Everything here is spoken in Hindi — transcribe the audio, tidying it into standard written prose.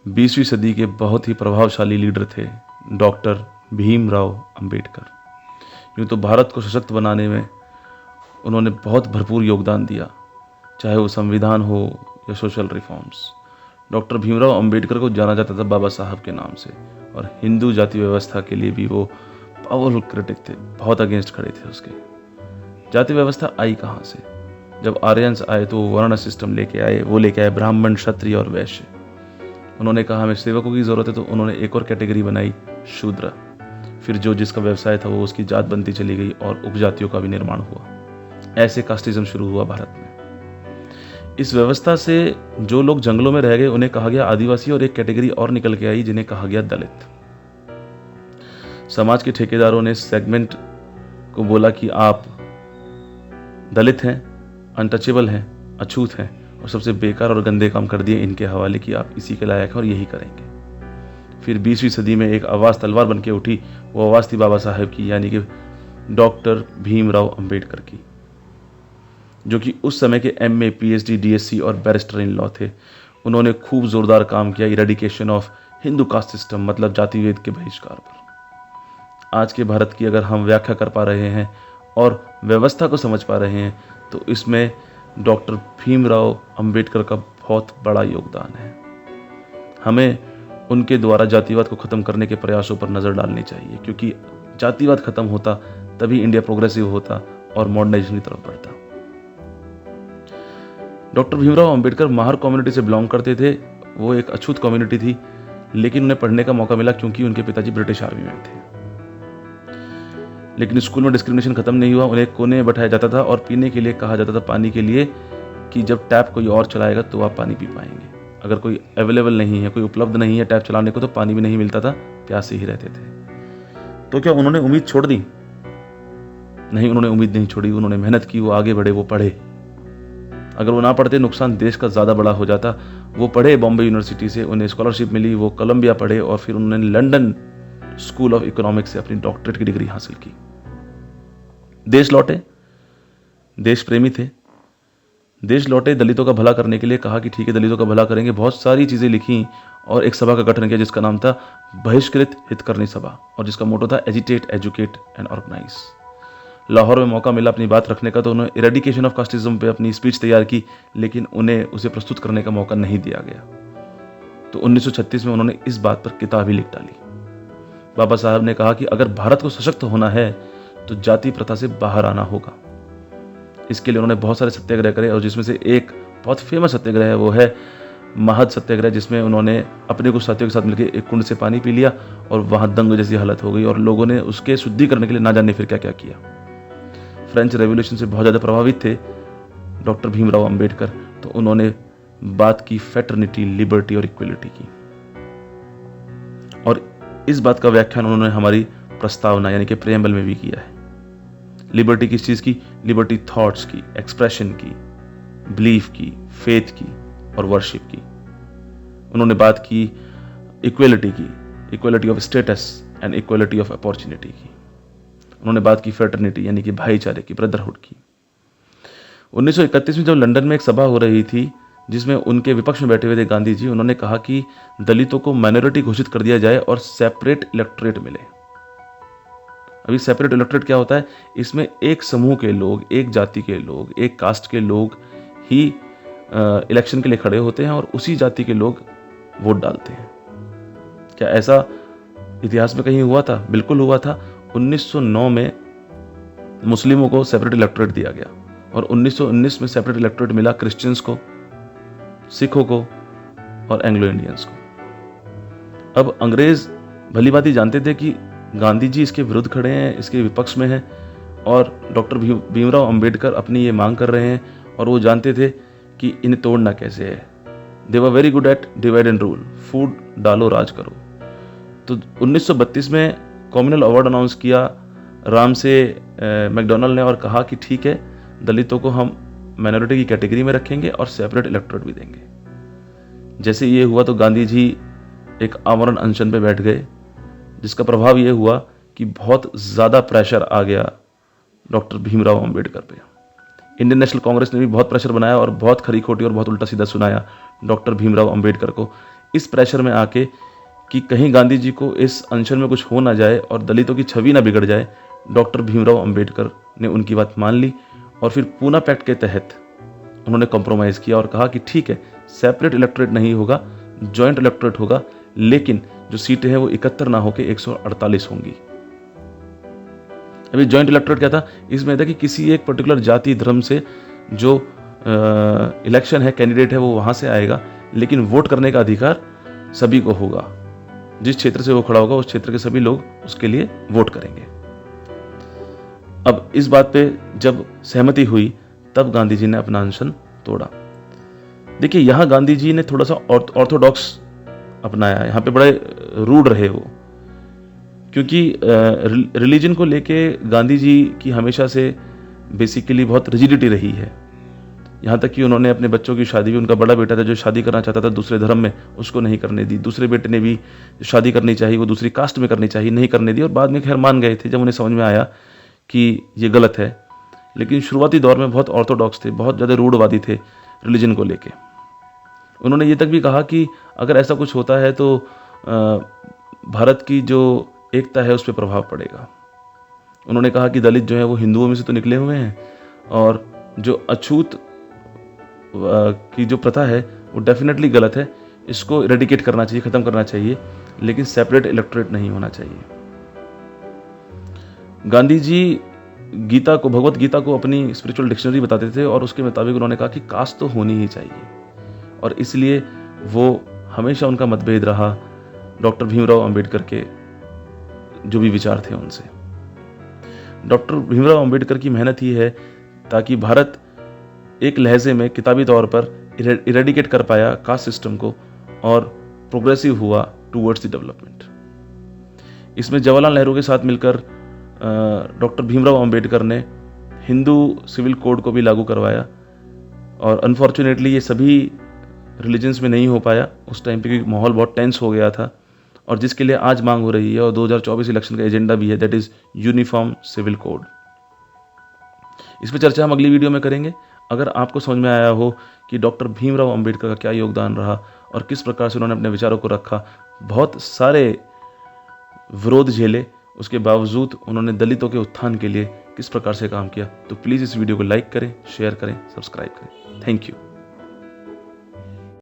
20वीं सदी के बहुत ही प्रभावशाली लीडर थे डॉक्टर भीमराव अंबेडकर। यूँ तो भारत को सशक्त बनाने में उन्होंने बहुत भरपूर योगदान दिया, चाहे वो संविधान हो या social reforms. Doctor Bhimrao Ambedkar को जाना जाता था बाबा साहब के नाम से, और हिंदू जाति व्यवस्था के लिए भी वो पावरफुल क्रिटिक थे, बहुत अगेंस्ट खड़े थे उसके। जाति व्यवस्था आई कहाँ से? जब आर्यंस आए तो वर्ण सिस्टम लेके आए, वो लेके आए ब्राह्मण, क्षत्रिय और वैश्य। उन्होंने कहा हमें सेवकों की जरूरत है, तो उन्होंने एक और कैटेगरी बनाई, शूद्र। फिर जो जिसका व्यवसाय था वो उसकी जात बनती चली गई और उपजातियों का भी निर्माण हुआ। ऐसे कास्टिज्म शुरू हुआ भारत में। इस व्यवस्था से जो लोग जंगलों में रह गए उन्हें कहा गया आदिवासी, और एक कैटेगरी और निकल के आई जिन्हें कहा गया दलित। समाज के ठेकेदारों ने सेगमेंट को बोला कि आप दलित हैं, अनटचेबल हैं, अछूत हैं, और सबसे बेकार और गंदे काम कर दिए इनके हवाले कि आप इसी के लायक हैं और यही करेंगे। फिर 20वीं सदी में एक आवाज़ तलवार बन के उठी। वो आवाज़ थी बाबा साहेब की, यानी कि डॉक्टर भीमराव अंबेडकर की, जो कि उस समय के MA, PhD, DSc और बैरिस्टर इन लॉ थे। उन्होंने खूब जोरदार काम किया eradication of Hindu caste system, मतलब जातिवेद के बहिष्कार पर। आज के भारत की अगर हम व्याख्या कर पा रहे हैं और व्यवस्था को समझ पा रहे हैं तो इसमें डॉक्टर भीमराव अंबेडकर का बहुत बड़ा योगदान है। हमें उनके द्वारा जातिवाद को खत्म करने के प्रयासों पर नजर डालनी चाहिए, क्योंकि जातिवाद खत्म होता तभी इंडिया प्रोग्रेसिव होता और मॉडर्नाइजेशन की तरफ बढ़ता। डॉक्टर भीमराव अंबेडकर महार कम्युनिटी से बिलोंग करते थे। वो एक अछूत कम्युनिटी थी, लेकिन उन्हें पढ़ने का मौका मिला क्योंकि उनके पिताजी ब्रिटिश आर्मी में थे। लेकिन स्कूल में डिस्क्रिमिनेशन खत्म नहीं हुआ। उन्हें कोने में बैठाया जाता था और पीने के लिए कहा जाता था, पानी के लिए, कि जब टैप कोई और चलाएगा तो आप पानी पी पाएंगे। अगर कोई अवेलेबल नहीं है, कोई उपलब्ध नहीं है टैप चलाने को, तो पानी भी नहीं मिलता था, प्यासे ही रहते थे। तो क्या उन्होंने उम्मीद छोड़ दी? नहीं, उन्होंने उम्मीद नहीं छोड़ी। उन्होंने मेहनत की, वो आगे बढ़े, वो पढ़े। अगर वो ना पढ़ते नुकसान देश का ज़्यादा बड़ा हो जाता। वो पढ़े बॉम्बे यूनिवर्सिटी से, उन्हें स्कॉलरशिप मिली, वो कोलंबिया पढ़े और फिर उन्होंने लंदन स्कूल ऑफ इकोनॉमिक्स से अपनी डॉक्टरेट की डिग्री हासिल की। देश लौटे, देश प्रेमी थे। देश लौटे, दलितों का भला करने के लिए कहा कि ठीक है दलितों का भला करेंगे। बहुत सारी चीज़ें लिखी और एक सभा का गठन किया जिसका नाम था बहिष्कृत हितकर्णी सभा, और जिसका मोटो था agitate, educate and organise. Lahore में मौका मिला अपनी बात रखने का, तो उन्होंने इरेडिकेशन ऑफ कास्टिज्म पे अपनी स्पीच तैयार की, लेकिन उन्हें उसे प्रस्तुत करने का मौका नहीं दिया गया। तो 1936 में उन्होंने इस बात पर किताब ही लिख डाली। बाबा साहब ने कहा कि अगर भारत को सशक्त होना है तो जाति प्रथा से बाहर आना होगा। इसके लिए उन्होंने बहुत सारे सत्याग्रह करे, और जिसमें से एक बहुत फेमस सत्याग्रह है वो है महद सत्याग्रह, जिसमें उन्होंने अपने कुछ साथियों के साथ मिलकर एक कुंड से पानी पी लिया और वहां दंग जैसी हालत हो गई, और लोगों ने उसके शुद्धिकरण के लिए ना जाने फिर क्या क्या किया। फ्रेंच रेवोल्यूशन से बहुत ज़्यादा प्रभावित थे डॉक्टर भीमराव अंबेडकर, तो उन्होंने बात की फ्रेटर्निटी, लिबर्टी और इक्वलिटी की, और इस बात का व्याख्यान उन्होंने हमारी प्रस्तावना यानी कि प्रेम्बल में भी किया है। लिबर्टी किस चीज़ की? लिबर्टी थॉट्स की, एक्सप्रेशन की, बिलीफ की, फेथ की और वर्शिप की। उन्होंने बात की इक्वलिटी की, equality of status and equality of opportunity की। उन्होंने बात की फ्रेटर्निटी यानी कि भाईचारे की, ब्रदरहुड की। 1931 में जब लंदन में एक सभा हो रही थी जिसमें उनके विपक्ष में बैठे हुए थे गांधी जी, उन्होंने कहा कि दलितों को माइनॉरिटी घोषित कर दिया जाए और सेपरेट इलेक्टोरेट मिले। अभी सेपरेट इलेक्टोरेट क्या होता है? इसमें एक समूह के लोग, एक जाति के लोग, एक कास्ट के लोग ही इलेक्शन के लिए खड़े होते हैं और उसी जाति के लोग वोट डालते हैं। क्या ऐसा इतिहास में कहीं हुआ था? बिल्कुल हुआ था। 1909 में मुस्लिमों को सेपरेट इलेक्टोरेट दिया गया और 1919 में सेपरेट इलेक्टोरेट मिला क्रिश्चियंस को, सिखों को और एंग्लो इंडियंस को। अब अंग्रेज भली भांति जानते थे कि गांधी जी इसके विरुद्ध खड़े हैं, इसके विपक्ष में हैं, और डॉक्टर भीमराव अंबेडकर अपनी ये मांग कर रहे हैं, और वो जानते थे कि इन्हें तोड़ना कैसे है। They were very good at divide and rule, फूड डालो राज करो। तो 1932 में कम्युनल अवार्ड अनाउंस किया राम से मैकडोनल्ड ने, और कहा कि ठीक है दलितों को हम माइनॉरिटी की कैटेगरी में रखेंगे और सेपरेट इलेक्टोरेट भी देंगे। जैसे ये हुआ तो गांधी जी एक आमरण अनशन पे बैठ गए, जिसका प्रभाव ये हुआ कि बहुत ज़्यादा प्रेशर आ गया डॉक्टर भीमराव अंबेडकर पे। इंडियन नेशनल कांग्रेस ने भी बहुत प्रेशर बनाया और बहुत खरी खोटी और बहुत उल्टा सीधा सुनाया डॉक्टर भीमराव अंबेडकर को। इस प्रेशर में आके कि कहीं गांधी जी को इस अनशन में कुछ हो ना जाए और दलितों की छवि ना बिगड़ जाए, डॉक्टर भीमराव अंबेडकर ने उनकी बात मान ली और फिर पूना पैक्ट के तहत उन्होंने कॉम्प्रोमाइज किया और कहा कि ठीक है, सेपरेट इलेक्टोरेट नहीं होगा, जॉइंट इलेक्टोरेट होगा, लेकिन जो सीटें हैं वो 71 ना होकर 148 होंगी। अभी जॉइंट इलेक्टोरेट क्या था? इसमें था कि किसी एक पर्टिकुलर जाति धर्म से जो इलेक्शन है, कैंडिडेट है, वो वहां से आएगा, लेकिन वोट करने का अधिकार सभी को होगा। जिस क्षेत्र से वो खड़ा होगा उस क्षेत्र के सभी लोग उसके लिए वोट करेंगे। अब इस बात पे जब सहमति हुई तब गांधी जी ने अपना अनशन तोड़ा। देखिए, यहां गांधी जी ने थोड़ा सा ऑर्थोडॉक्स अपनाया, यहां पे बड़े रूड रहे वो, क्योंकि रिलीजन को लेके गांधी जी की हमेशा से बेसिकली बहुत रिजिडिटी रही है। यहाँ तक कि उन्होंने अपने बच्चों की शादी भी, उनका बड़ा बेटा था जो शादी करना चाहता था दूसरे धर्म में, उसको नहीं करने दी। दूसरे बेटे ने भी शादी करनी चाहिए, वो दूसरी कास्ट में करनी चाहिए, नहीं करने दी। और बाद में खैर मान गए थे जब उन्हें समझ में आया कि ये गलत है। लेकिन शुरुआती दौर में बहुत ऑर्थोडॉक्स थे, बहुत ज़्यादा रूढ़वादी थे रिलीजन को लेके। उन्होंने ये तक भी कहा कि अगर ऐसा कुछ होता है तो भारत की जो एकता है उस पर प्रभाव पड़ेगा। उन्होंने कहा कि दलित जो है वो हिंदुओं में से तो निकले हुए हैं और जो अछूत की जो प्रथा है वो डेफिनेटली गलत है, इसको इरेडिकेट करना चाहिए, खत्म करना चाहिए, लेकिन सेपरेट इलेक्टोरेट नहीं होना चाहिए। गांधी जी गीता को, भगवत गीता को अपनी स्पिरिचुअल डिक्शनरी बताते थे और उसके मुताबिक उन्होंने कहा कि कास्ट तो होनी ही चाहिए, और इसलिए वो हमेशा उनका मतभेद रहा डॉक्टर भीमराव अंबेडकर के जो भी विचार थे उनसे। डॉक्टर भीमराव अंबेडकर की मेहनत ही है ताकि भारत एक लहजे में किताबी तौर पर इरेडिकेट कर पाया कास्ट सिस्टम को और प्रोग्रेसिव हुआ टूवर्ड्स द डेवलपमेंट। इसमें जवाहरलाल नेहरू के साथ मिलकर डॉक्टर भीमराव अंबेडकर ने हिंदू सिविल कोड को भी लागू करवाया, और अनफॉर्चुनेटली ये सभी रिलीजन्स में नहीं हो पाया उस टाइम पे, क्योंकि माहौल बहुत टेंस हो गया था, और जिसके लिए आज मांग हो रही है और 2024 इलेक्शन का एजेंडा भी है, that is uniform civil code. इस पर चर्चा हम अगली वीडियो में करेंगे। अगर आपको समझ में आया हो कि डॉक्टर भीमराव अंबेडकर का क्या योगदान रहा और किस प्रकार से उन्होंने अपने विचारों को रखा, बहुत सारे विरोध झेले, उसके बावजूद उन्होंने दलितों के उत्थान के लिए किस प्रकार से काम किया, तो प्लीज़ इस वीडियो को लाइक करें, शेयर करें, सब्सक्राइब करें। Thank you.